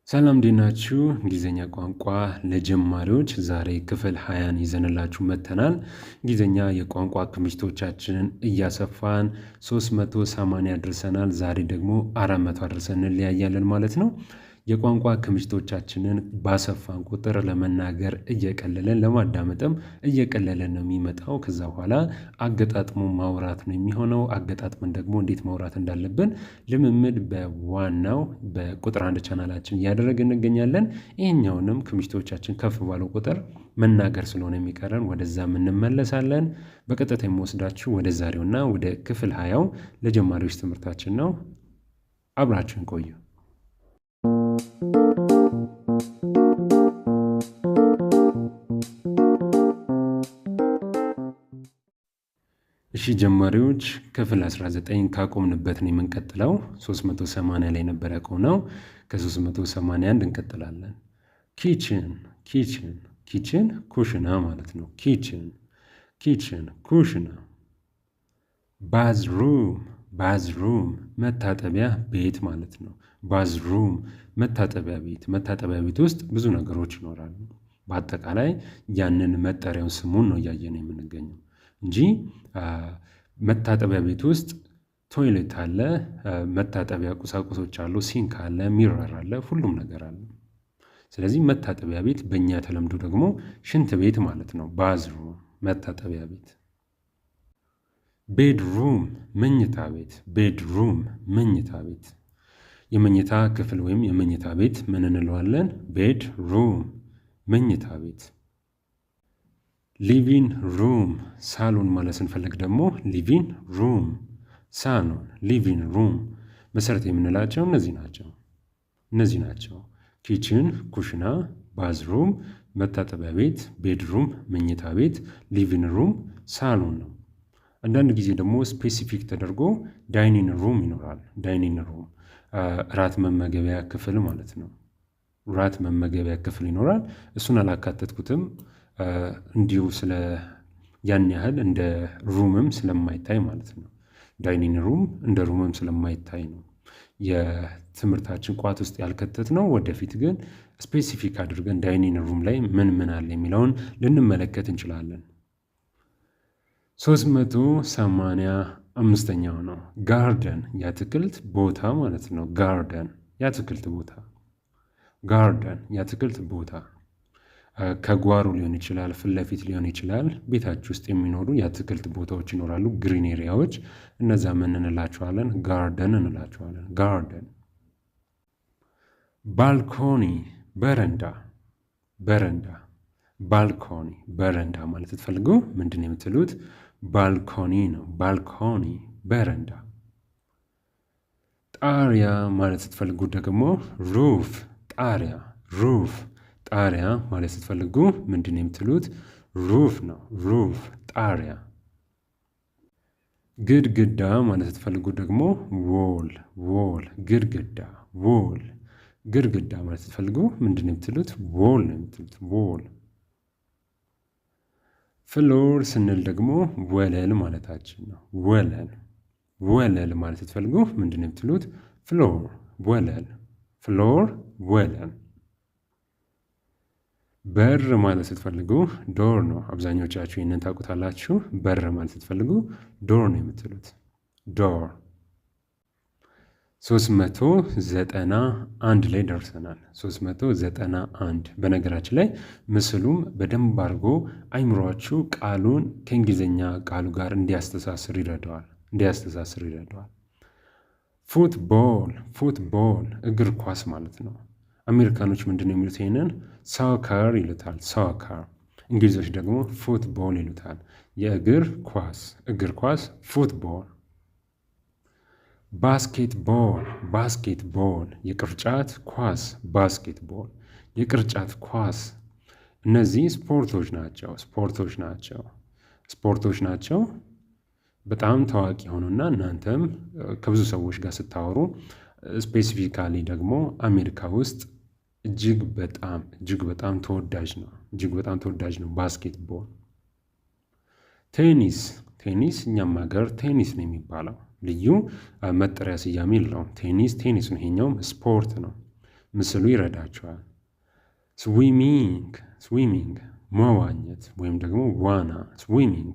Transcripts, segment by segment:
ሰላም እንዴት ናችሁ? እንግሊዘኛ ቋንቋ ለጀማሪዎች ዛሬ ክፍል 20ን ይዘንላችሁ መጥተናል። እንግሊዘኛ የቋንቋ ክምችቶቻችንን እያሰፋን 380 አድርሰናል። ዛሬ ደግሞ 400 አድርሰን እንለያያለን ማለት ነው። የቋንቋ ክምችቶቻችንን ባሰፋን ቁጥር ለመናገር እየቀለለን ለማዳመጥም እየቀለለን ነው የሚመጣው። ከዛ በኋላ አገጣጥሞ ማውራት ነው የሚሆነው። አገጣጥመን ደግሞ እንዴት ማውራት እንዳለብን ልምምድ በዋናው በቁጥር 1 ቻናላችን እያደረግን እንገኛለን። ይሄኛውንም ክምችቶቻችን ከፍ ባለው ቁጥር መናገር ስለሆነ የሚቀረን ወደዛም እንመለሳለን። በቀጥታ የሚወስዳችሁ ወደ ዛሬውና ወደ ክፍል 20 ለጀማሪዎች ትምህርታችን ነው። አብራችሁን ቆዩ። እሺ ጀማሪዎች ክፍል 19 ካቆምንበት ነው የምንቀጥለው። 380 ላይ ነበር ያቆምነው። ከ381 እንቀጥላለን። ኪችን ኪችን ኪችን ኩሽና ማለት ነው። ኪችን ኪችን ኩሽና። ባዝሩም ባዝሩም መታጠቢያ ቤት ማለት ነው። ባዝሩም መታጠቢያ ቤት። መታጠቢያ ቤት ውስጥ ብዙ ነገሮች ይኖራሉ። በአጠቃላይ ያንን መጠሪያውን ስሙን ነው እያየን የምንገኘው እንጂ መታጠቢያ ቤት ውስጥ ቶይሌት አለ፣ መታጠቢያ ቁሳቁሶች አሉ፣ ሲንክ አለ፣ ሚረር አለ፣ ሁሉም ነገር አለ። ስለዚህ መታጠቢያ ቤት በእኛ ተለምዶ ደግሞ ሽንት ቤት ማለት ነው። ባዝሩም መታጠቢያ ቤት። ቤድሩም መኝታ ቤት። ቤድሩም መኝታ ቤት። የመኝታ ክፍል ወይም የመኝታ ቤት ምን እንለዋለን? ቤድሩም መኝታ ቤት። ሊቪንግ ሩም ሳሎን ማለት ስንፈልግ ደግሞ ሊቪንግ ሩም ሳሎን። ሊቪንግ ሩም መሰረት የምንላቸው እነዚህ ናቸው። ኪችን ኩሽና፣ ባዝሩም መታጠቢያ ቤት፣ ቤድሩም መኝታ ቤት፣ ሊቪንግ ሩም ሳሎን ነው። አንዳንድ ጊዜ ደግሞ ስፔሲፊክ ተደርጎ ዳይኒንግ ሩም ይኖራል። ዳይኒንግ ሩም ራት መመገቢያ ክፍል ማለት ነው። ራት መመገቢያ ክፍል ይኖራል። እሱን አላካተትኩትም እንዲሁ ስለ ያን ያህል እንደ ሩምም ስለማይታይ ማለት ነው። ዳይኒንግ ሩም እንደ ሩምም ስለማይታይ ነው የትምህርታችን ቋት ውስጥ ያልከተት ነው። ወደፊት ግን ስፔሲፊክ አድርገን ዳይኒንግ ሩም ላይ ምን አለ የሚለውን ልንመለከት እንችላለን። 385ኛው ነው ጋርደን የአትክልት ቦታ ማለት ነው። ጋርደን የአትክልት ቦታ። ጋርደን የአትክልት ቦታ ከጓሮ ሊሆን ይችላል፣ ፊት ለፊት ሊሆን ይችላል። ቤታችሁ ውስጥ የሚኖሩ የአትክልት ቦታዎች ይኖራሉ፣ ግሪን ኤሪያዎች። እነዛ ምን እንላቸዋለን? ጋርደን እንላቸዋለን። ጋርደን። ባልኮኒ በረንዳ። በረንዳ ባልኮኒ በረንዳ ማለት ስትፈልጉ ምንድን ነው የምትሉት? ባልኮኒ ነው። ባልኮኒ በረንዳ። ጣሪያ ማለት ስትፈልጉ ደግሞ ሩፍ ጣሪያ። ሩፍ ጣሪያ ማለት ስትፈልጉ ምንድን ነው የምትሉት? ሩፍ ነው። ሩፍ ጣሪያ። ግድግዳ ማለት ስትፈልጉ ደግሞ ዎል ዎል ግድግዳ። ዎል ግድግዳ ማለት ስትፈልጉ ምንድን ነው የምትሉት? ዎል ነው የምትሉት። ዎል። ፍሎር ስንል ደግሞ ወለል ማለታችን ነው። ወለል። ወለል ማለት ስትፈልጉ ምንድን ነው የምትሉት? ፍሎር ወለል። ፍሎር ወለል። በር ማለት ስትፈልጉ ዶር ነው። አብዛኞቻችሁ ይህንን ታውቁታላችሁ። በር ማለት ስትፈልጉ ዶር ነው የምትሉት። ዶር። 391 ላይ ደርሰናል። 391 በነገራችን ላይ ምስሉም በደንብ አድርጎ አይምሯችሁ ቃሉን ከእንግሊዝኛ ቃሉ ጋር እንዲያስተሳስር ይረዳዋል። ፉትቦል። ፉትቦል እግር ኳስ ማለት ነው። አሜሪካኖች ምንድን ነው የሚሉት? ይሄንን ሳከር ይሉታል። ሳከር። እንግሊዞች ደግሞ ፉትቦል ይሉታል። የእግር ኳስ እግር ኳስ ፉትቦል። ባስኬትቦል። ባስኬትቦል የቅርጫት ኳስ። ባስኬትቦል የቅርጫት ኳስ። እነዚህ ስፖርቶች ናቸው። በጣም ታዋቂ የሆኑና እናንተም ከብዙ ሰዎች ጋር ስታወሩ ስፔሲፊካሊ ደግሞ አሜሪካ ውስጥ እጅግ በጣም ተወዳጅ ነው ባስኬትቦል። ቴኒስ። እኛም ሀገር ቴኒስ ነው የሚባለው። ልዩ መጠሪያ ስያሜ የለውም። ቴኒስ ነው። ይሄኛውም ስፖርት ነው። ምስሉ ይረዳችኋል። ስዊሚንግ መዋኘት ወይም ደግሞ ዋና። ስዊሚንግ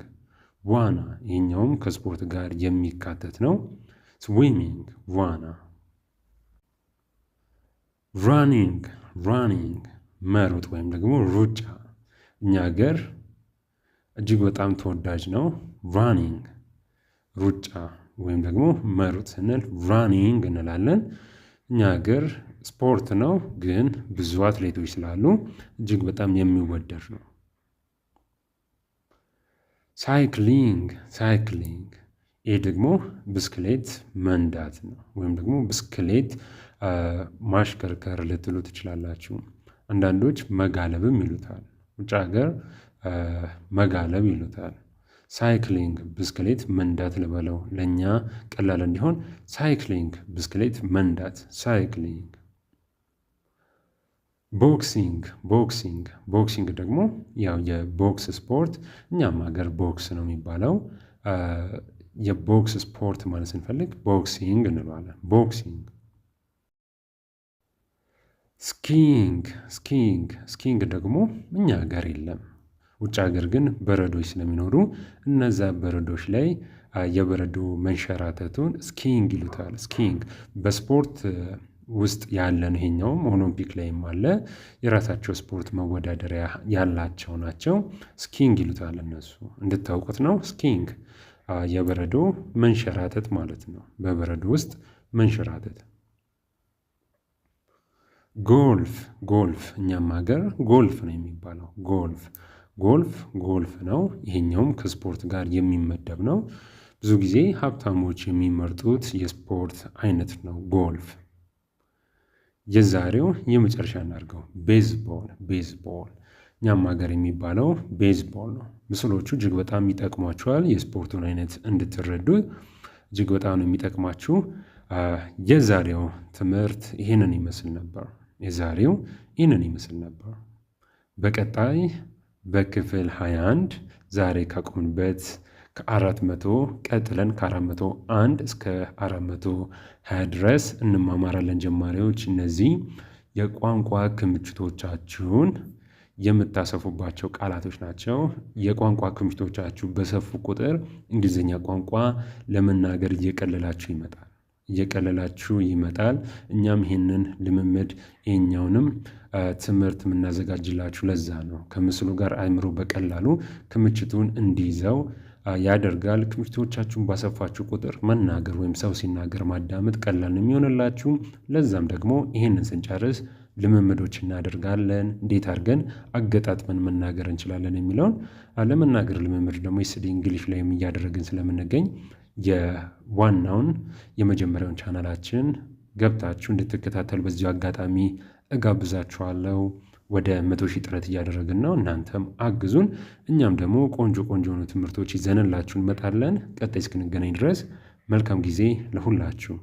ዋና፣ ይህኛውም ከስፖርት ጋር የሚካተት ነው። ስዊሚንግ ዋና። ራኒንግ መሮጥ ወይም ደግሞ ሩጫ። እኛ ሀገር እጅግ በጣም ተወዳጅ ነው። ራኒንግ ሩጫ ወይም ደግሞ መሮጥ ስንል ራኒንግ እንላለን። እኛ ሀገር ስፖርት ነው፣ ግን ብዙ አትሌቶች ስላሉ እጅግ በጣም የሚወደድ ነው። ሳይክሊንግ ይህ ደግሞ ብስክሌት መንዳት ነው፣ ወይም ደግሞ ብስክሌት ማሽከርከር ልትሉ ትችላላችሁ። አንዳንዶች መጋለብም ይሉታል። ውጭ ሀገር መጋለብ ይሉታል። ሳይክሊንግ ብስክሌት መንዳት ልበለው ለእኛ ቀላል እንዲሆን፣ ሳይክሊንግ ብስክሌት መንዳት። ሳይክሊንግ። ቦክሲንግ ደግሞ ያው የቦክስ ስፖርት፣ እኛም ሀገር ቦክስ ነው የሚባለው። የቦክስ ስፖርት ማለት ስንፈልግ ቦክሲንግ እንለዋለን። ቦክሲንግ። ስኪንግ ደግሞ እኛ ሀገር የለም። ውጭ ሀገር ግን በረዶች ስለሚኖሩ እነዛ በረዶች ላይ የበረዶ መንሸራተቱን ስኪንግ ይሉታል። ስኪንግ በስፖርት ውስጥ ያለን፣ ይሄኛውም ኦሎምፒክ ላይም አለ። የራሳቸው ስፖርት መወዳደሪያ ያላቸው ናቸው። ስኪንግ ይሉታል እነሱ፣ እንድታውቁት ነው። ስኪንግ የበረዶ መንሸራተት ማለት ነው። በበረዶ ውስጥ መንሸራተት። ጎልፍ እኛም ሀገር ጎልፍ ነው የሚባለው። ጎልፍ ነው። ይሄኛውም ከስፖርት ጋር የሚመደብ ነው። ብዙ ጊዜ ሀብታሞች የሚመርጡት የስፖርት አይነት ነው ጎልፍ። የዛሬው የመጨረሻ እናድርገው፣ ቤዝቦል። እኛም ሀገር የሚባለው ቤዝቦል ነው። ምስሎቹ እጅግ በጣም ይጠቅሟችኋል። የስፖርቱን አይነት እንድትረዱ እጅግ በጣም ነው የሚጠቅማችሁ። የዛሬው ትምህርት ይህንን ይመስል ነበር። በቀጣይ በክፍል 21 ዛሬ ካቆምንበት ከ400 ቀጥለን ከ401 እስከ 420 ድረስ እንማማራለን። ጀማሪዎች፣ እነዚህ የቋንቋ ክምችቶቻችሁን የምታሰፉባቸው ቃላቶች ናቸው። የቋንቋ ክምችቶቻችሁ በሰፉ ቁጥር እንግሊዝኛ ቋንቋ ለመናገር እየቀለላችሁ ይመጣል። እኛም ይህንን ልምምድ ይሄኛውንም ትምህርት የምናዘጋጅላችሁ ለዛ ነው። ከምስሉ ጋር አእምሮ በቀላሉ ክምችቱን እንዲይዘው ያደርጋል። ክምችቶቻችሁን ባሰፋችሁ ቁጥር መናገር ወይም ሰው ሲናገር ማዳመጥ ቀላል ነው የሚሆንላችሁ። ለዛም ደግሞ ይህንን ስንጨርስ ልምምዶች እናደርጋለን። እንዴት አድርገን አገጣጥመን መናገር እንችላለን የሚለውን ለመናገር ልምምድ ደግሞ የስዲ እንግሊሽ ላይም እያደረግን ስለምንገኝ የዋናውን የመጀመሪያውን ቻናላችን ገብታችሁ እንድትከታተሉ በዚሁ አጋጣሚ እጋብዛችኋለሁ። ወደ 100,000 ጥረት እያደረግን ነው። እናንተም አግዙን። እኛም ደግሞ ቆንጆ የሆኑ ትምህርቶች ይዘንላችሁ እንመጣለን። ቀጣይ እስክንገናኝ ድረስ መልካም ጊዜ ለሁላችሁ።